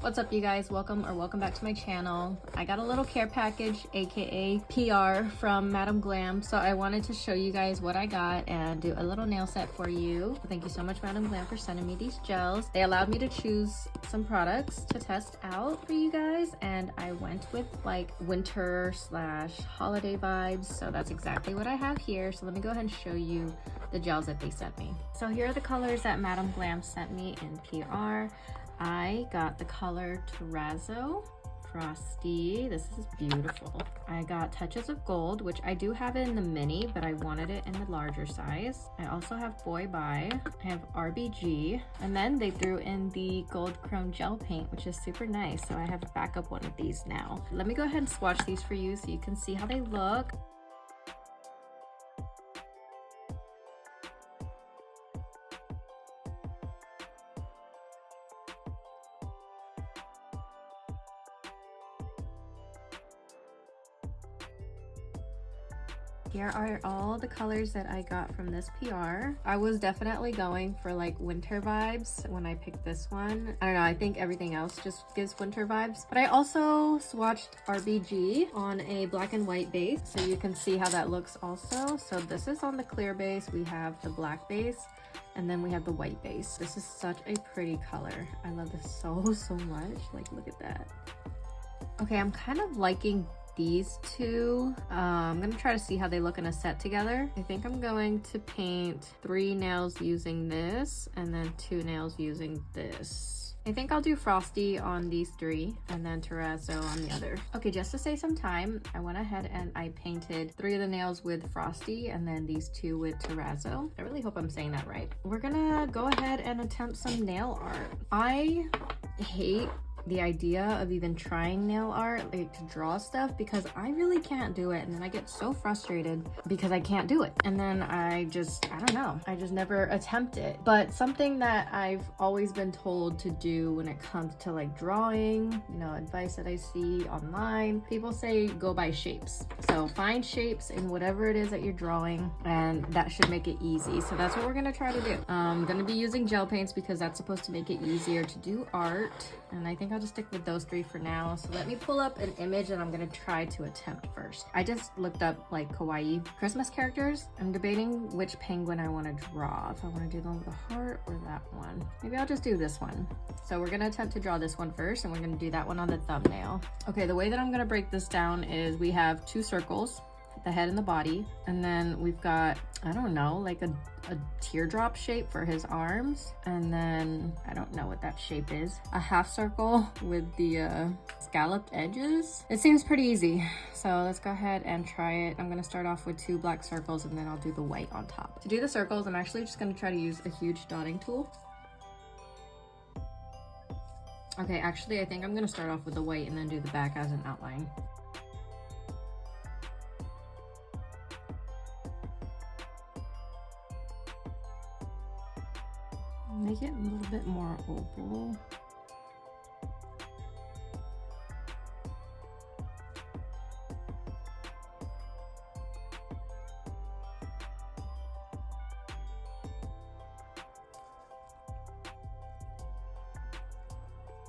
What's up, you guys? Welcome back to my channel. I got a little care package, aka PR, from Madam Glam, so I wanted to show you guys what I got and do a little nail set for you. Thank you so much, Madam Glam, for sending me these gels. They allowed me to choose some products to test out for you guys, and I went with like winter slash holiday vibes, so that's exactly what I have here. So let me go ahead and show you the gels that they sent me. So here are the colors that Madam Glam sent me in PR. I got the color Terrazzo, Frosty. This is beautiful. I got Touches of Gold, which I do have it in the mini, but I wanted it in the larger size. I also have Boy Bye. I have RBG. And then they threw in the gold chrome gel paint, which is super nice. So I have a backup one of these now. Let me go ahead and swatch these for you so you can see how they look. Here are all the colors that I got from this PR. I was definitely going for like winter vibes when I picked this one. I don't know, I think everything else just gives winter vibes. But I also swatched RBG on a black and white base, so you can see how that looks also. So this is on the clear base, we have the black base, and then we have the white base. This is such a pretty color. I love this so much. Like, look at that. Okay, I'm kind of liking these two. I'm gonna try to see how they look in a set together. I think I'm going to paint 3 nails using this and then 2 nails using this. I think I'll do Frosty on these 3 and then Terrazzo on the other. Okay, just to save some time, I went ahead and I painted 3 of the nails with Frosty and then these 2 with Terrazzo. I really hope I'm saying that right. We're gonna go ahead and attempt some nail art. I hate the idea of even trying nail art, like to draw stuff, because I really can't do it, and then I get so frustrated because I can't do it, and then I don't know, I just never attempt it. But something that I've always been told to do when it comes to like drawing, you know, advice that I see online, people say go by shapes. So find shapes in whatever it is that you're drawing, and that should make it easy. So that's what we're gonna try to do. I'm gonna be using gel paints because that's supposed to make it easier to do art, and I think I'll just stick with those 3 for now. So let me pull up an image and I'm gonna try to attempt first. I just looked up like Kawaii Christmas characters. I'm debating which penguin I want to draw. If I want to do the one with the heart or that one. Maybe I'll just do this one. So we're gonna attempt to draw this one first, and we're gonna do that one on the thumbnail. Okay, the way that I'm gonna break this down is we have 2 circles, the head and the body, and then we've got, I don't know, like a teardrop shape for his arms, and then I don't know what that shape is, a half circle with the scalloped edges. It seems pretty easy, so let's go ahead and try it. I'm gonna start off with 2 black circles and then I'll do the white on top. To do the circles, I'm actually just gonna try to use a huge dotting tool. Okay, actually I think I'm gonna start off with the white and then do the back as an outline. Make it a little bit more oval.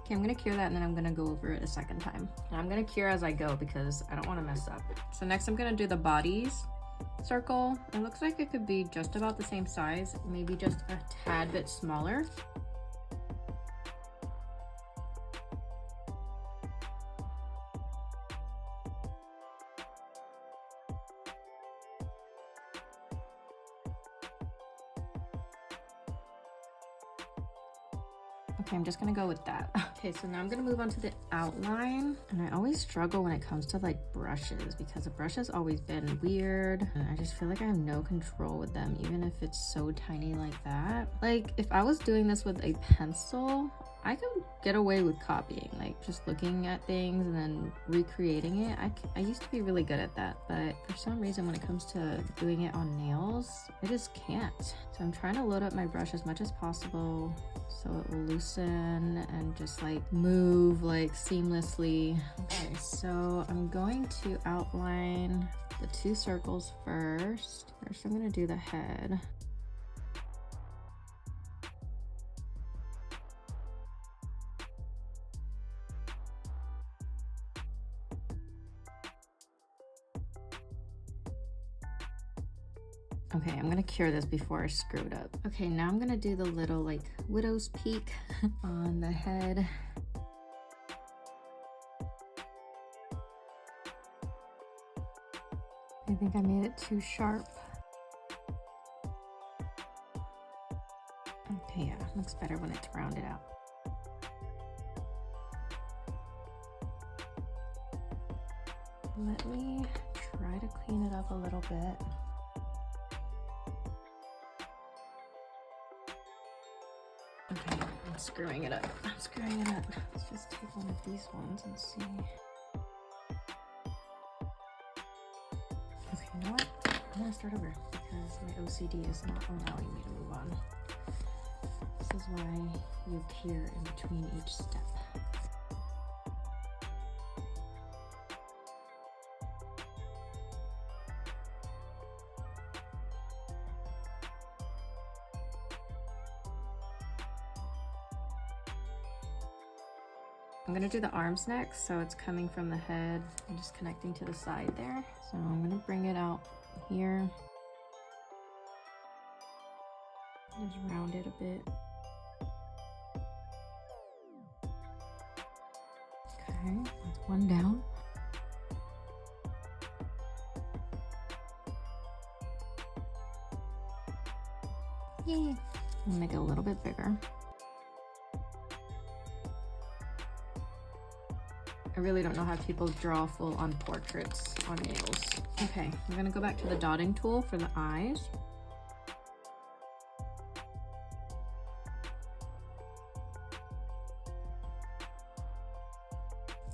Okay, I'm gonna cure that and then I'm gonna go over it a second time. And I'm gonna cure as I go because I don't want to mess up. So next I'm gonna do the bodies circle. It looks like it could be just about the same size, maybe just a tad bit smaller. Okay, I'm just gonna go with that. Okay, so now I'm gonna move on to the outline. And I always struggle when it comes to like brushes because a brush has always been weird. And I just feel like I have no control with them, even if it's so tiny like that. Like if I was doing this with a pencil, I could get away with copying, like just looking at things and then recreating it. I used to be really good at that, but for some reason when it comes to doing it on nails, I just can't. So I'm trying to load up my brush as much as possible so it will loosen and just like move like seamlessly. Okay, so I'm going to outline the 2 circles first. First I'm gonna do the head. Okay, I'm gonna cure this before I screw it up. Okay, now I'm gonna do the little like widow's peak on the head. I think I made it too sharp. Okay, yeah, looks better when it's rounded out. Let me try to clean it up a little bit. Okay, I'm screwing it up. Let's just take one of these ones and see. Okay, you know what? I'm gonna start over because my OCD is not allowing me to move on. This is why you cure in between each step. I'm gonna do the arms next, so it's coming from the head and just connecting to the side there. So I'm gonna bring it out here. Just round it a bit. Okay, that's one down. Yay! I'll make it a little bit bigger. I really don't know how people draw full-on portraits on nails. Okay, I'm gonna go back to the dotting tool for the eyes.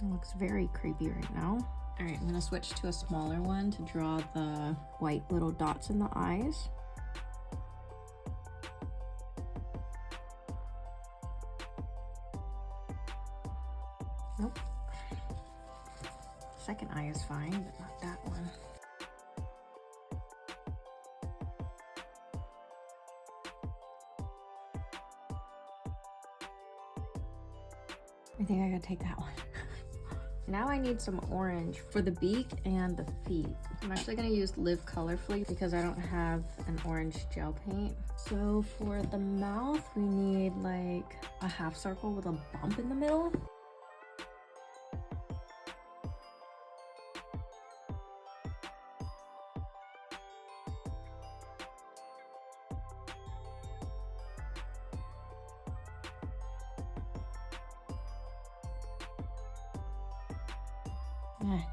It looks very creepy right now. All right, I'm gonna switch to a smaller one to draw the white little dots in the eyes. Nope. Second eye is fine, but not that one. I think I gotta take that one. Now I need some orange for the beak and the feet. I'm actually gonna use Live Colorfully because I don't have an orange gel paint. So for the mouth, we need like a half circle with a bump in the middle.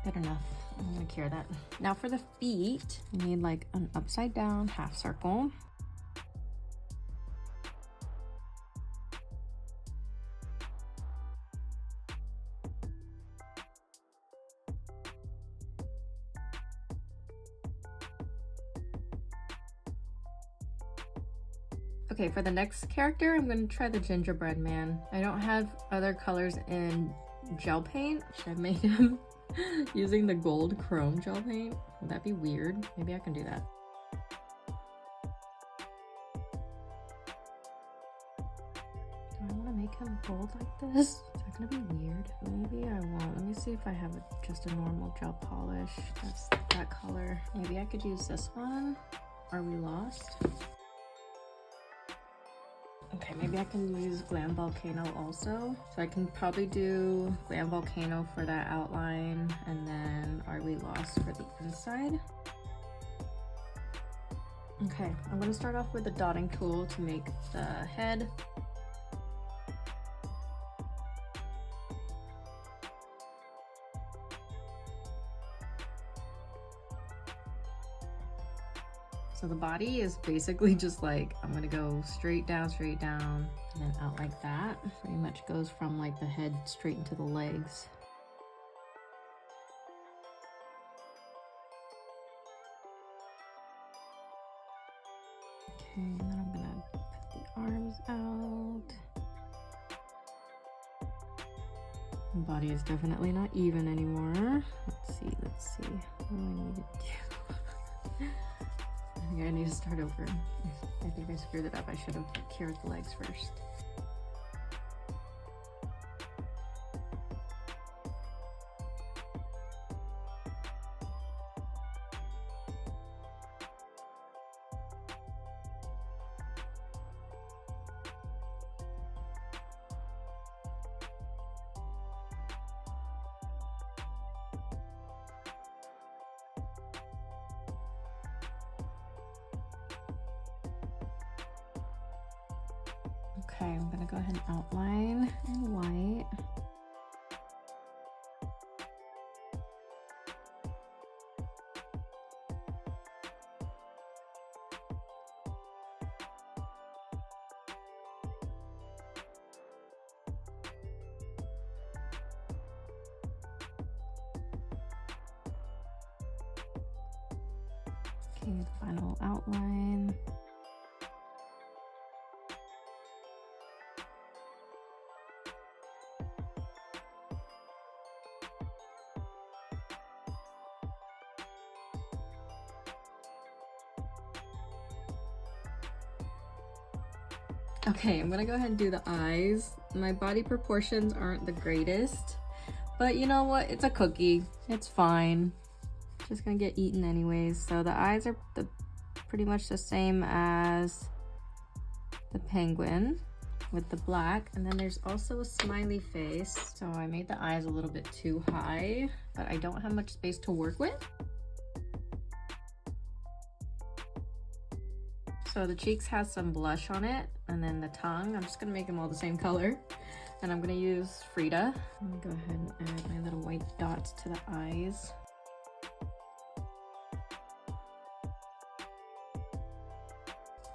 Good enough. I'm gonna cure that. Now for the feet, we need like an upside down half circle. Okay, for the next character, I'm gonna try the Gingerbread Man. I don't have other colors in gel paint. Should I make him using the gold chrome gel paint? Would that be weird? Maybe I can do that. Do I want to make him gold like this? Is that gonna be weird? Maybe I won't. Let me see if I have just a normal gel polish. That's that color. Maybe I could use this one. Are we lost? Okay, maybe I can use Glam Volcano also. So I can probably do Glam Volcano for that outline, and then Are We Lost for the inside. Okay, I'm gonna start off with the dotting tool to make the head. So the body is basically just like, I'm gonna go straight down, and then out like that. Pretty much goes from like the head straight into the legs. Okay, and then I'm gonna put the arms out. The body is definitely not even anymore. Let's see. What do I need to do? I think I need to start over. I think I screwed it up. I should have cured the legs first. Okay, I'm gonna go ahead and outline in white. Okay, the final outline. Okay, I'm gonna go ahead and do the eyes. My body proportions aren't the greatest, but you know what? It's a cookie. It's fine. Just gonna get eaten anyways. So the eyes are pretty much the same as the penguin with the black. And then there's also a smiley face. So I made the eyes a little bit too high, but I don't have much space to work with. So the cheeks has some blush on it, and then the tongue, I'm just gonna make them all the same color. And I'm gonna use Frida. I'm gonna go ahead and add my little white dots to the eyes.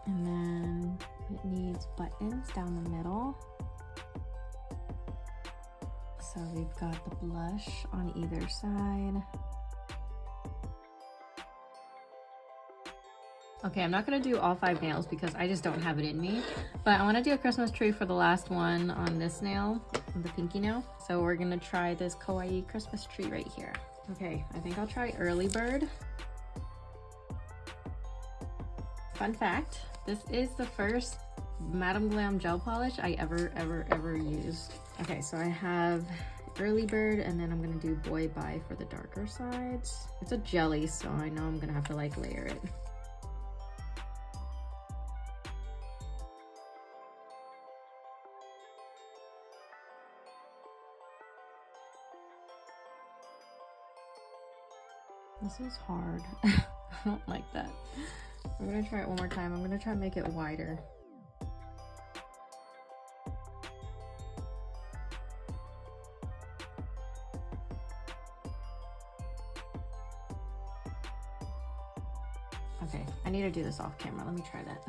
And then it needs buttons down the middle. So we've got the blush on either side. Okay, I'm not gonna do all 5 nails because I just don't have it in me, but I wanna do a Christmas tree for the last one on this nail, the pinky nail. So we're gonna try this Kawaii Christmas tree right here. Okay, I think I'll try Early Bird. Fun fact, this is the first Madam Glam gel polish I ever used. Okay, so I have Early Bird, and then I'm gonna do Boy Bye for the darker sides. It's a jelly, so I know I'm gonna have to like layer it. This is hard. I don't like that. I'm gonna try it one more time. I'm gonna try to make it wider. Okay, I need to do this off camera. Let me try that.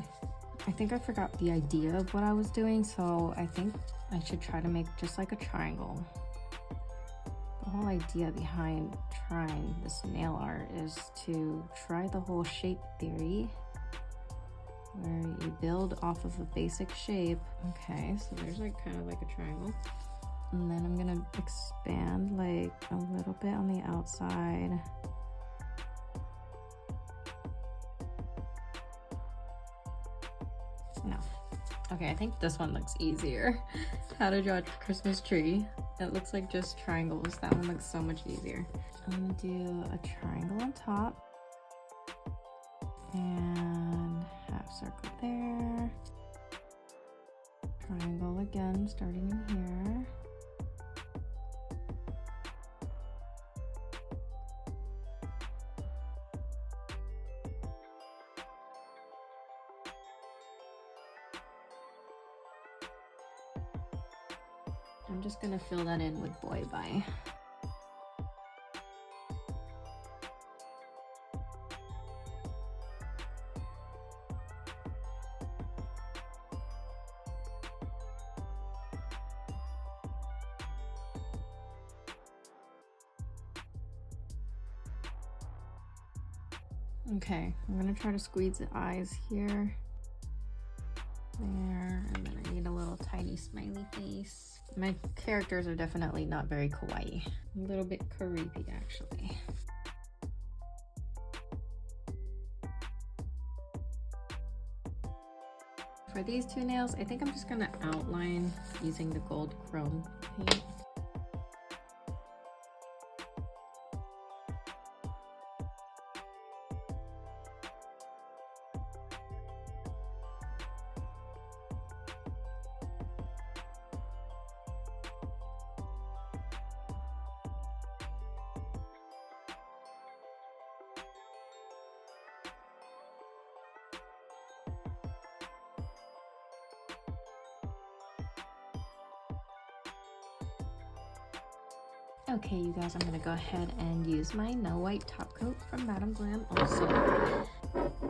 I think I forgot the idea of what I was doing, so I think I should try to make just like a triangle. The whole idea behind trying this nail art is to try the whole shape theory, where you build off of a basic shape. Okay, so there's like kind of like a triangle. And then I'm gonna expand like a little bit on the outside. No. Okay, I think this one looks easier. How to draw a Christmas tree. It looks like just triangles. That one looks so much easier. I'm gonna do a triangle on top. And half circle there. Triangle again, starting in here. I'm just gonna fill that in with Boy Bye. Okay, I'm gonna try to squeeze the eyes here. There, and then I need a little tiny smiley face. My characters are definitely not very kawaii. A little bit creepy, actually. For these 2 nails, I think I'm just gonna outline using the gold chrome paint. Okay, you guys, I'm gonna go ahead and use my nail white top coat from Madam Glam also.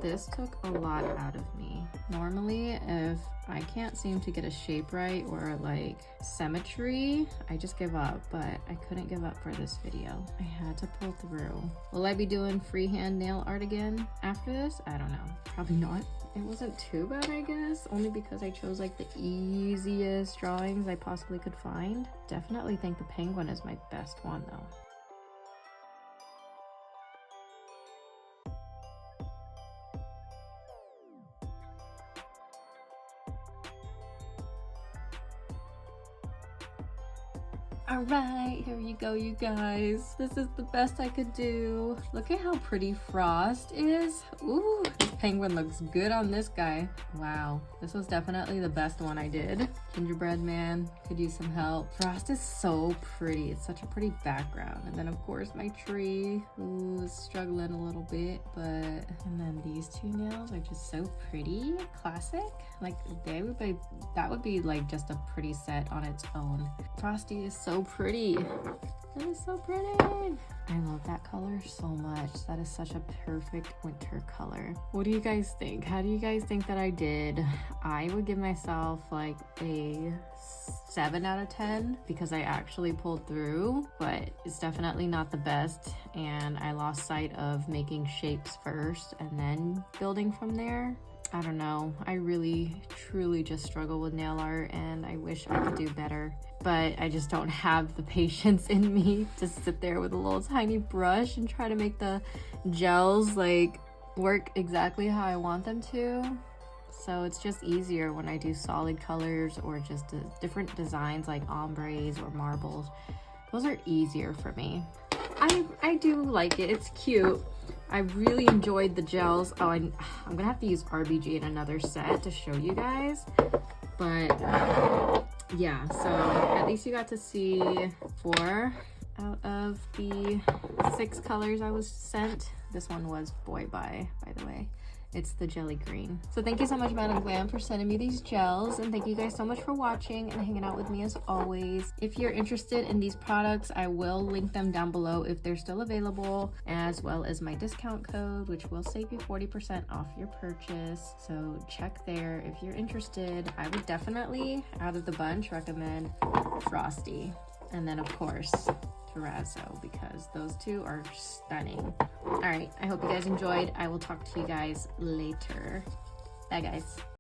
This took a lot out of me. Normally, if I can't seem to get a shape right or like symmetry, I just give up, but I couldn't give up for this video. I had to pull through. Will I be doing freehand nail art again after this? I don't know. Probably not. It wasn't too bad, I guess, only because I chose like the easiest drawings I possibly could find. Definitely think the penguin is my best one though. All right, here you go, you guys. This is the best I could do. Look at how pretty Frost is. Ooh, this penguin looks good on this guy. Wow, this was definitely the best one I did. Gingerbread Man could use some help. Frost is so pretty. It's such a pretty background. And then of course my tree, ooh, is struggling a little bit, but, and then these two nails are just so pretty. Classic. Like that would be like just a pretty set on its own. Frosty is so pretty. That is so pretty. I love that color so much. That is such a perfect winter color. What do you guys think? How do you guys think that I did? I would give myself like a 7 out of 10 because I actually pulled through, but it's definitely not the best, and I lost sight of making shapes first and then building from there. I don't know. I really, truly just struggle with nail art, and I wish I could do better. But I just don't have the patience in me to sit there with a little tiny brush and try to make the gels like work exactly how I want them to. So it's just easier when I do solid colors or just different designs like ombres or marbles. Those are easier for me. I do like it. It's cute. I really enjoyed the gels. Oh, I'm gonna have to use RBG in another set to show you guys. But yeah, so at least you got to see 4 out of the 6 colors I was sent. This one was Boy Bye, by the way. It's the jelly green. So thank you so much, Madam Glam, for sending me these gels, and thank you guys so much for watching and hanging out with me as always. If you're interested in these products, I will link them down below if they're still available, as well as my discount code, which will save you 40% off your purchase. So check there if you're interested. I would definitely, out of the bunch, recommend Frosty. And then of course, Terrazzo, because those two are stunning. All right, I hope you guys enjoyed. I will talk to you guys later. Bye guys.